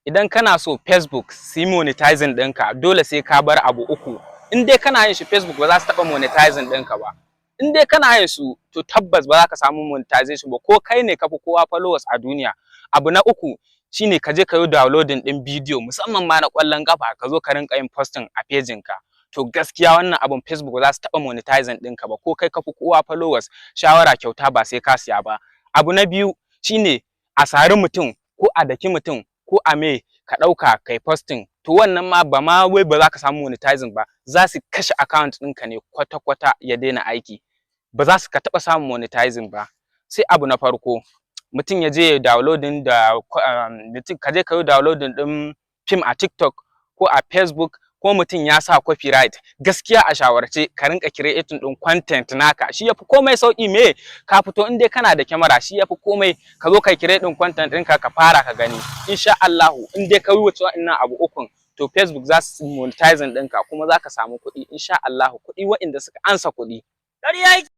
idan kana so Facebook su yi monetizing ɗinka dole sai ka bar abu uku. In dai kana yin shi Facebook ba za su taɓa monetizing ɗinka ba. In dai kana yin su to tabbas ba za ka samu monetization ba, ko kai ne ka fi kowa followers a duniya. Abu na uku shine ka je ka yi downloading ɗin bidiyo musamman ma na ƙwallon ƙafa ka zo ka rinka yin posting a pejin ka. To gaskiya wannan abun Facebook ba za su taɓa monetizing ɗinka ba, ko kai ka fi kowa followers. Shawara kyauta ba sai ka siya ba. Abu na biyu shine a sari mutum ko a daki mutum ko a me ka ɗauka kai posting, to wannan ma ba ma wai ba za ka samu monetizing ba, za su kashe account ɗinka ne kwata-kwata ya daina aiki. Ba za su ka taɓa samun monetizing ba. Sai abu na farko, mutum ya je ya downloading ka je ka yi downloading ɗin film a TikTok ko a Facebook, ko mutum ya sa copyright. Gaskiya a shawarce ka rinka creating ɗin content naka, shi yafi komai sauki. Me ka fito in dai kana da kyamara, shi yafi komai. Ka zo kai create ɗin content ɗinka ka fara ka gani, insha Allahu in dai ka yi wuce wa'annan abu ukun to Facebook za su monetizing ɗinka kuma za ka samu kuɗi insha Allahu, kuɗi wa'inda suka ansa kuɗi.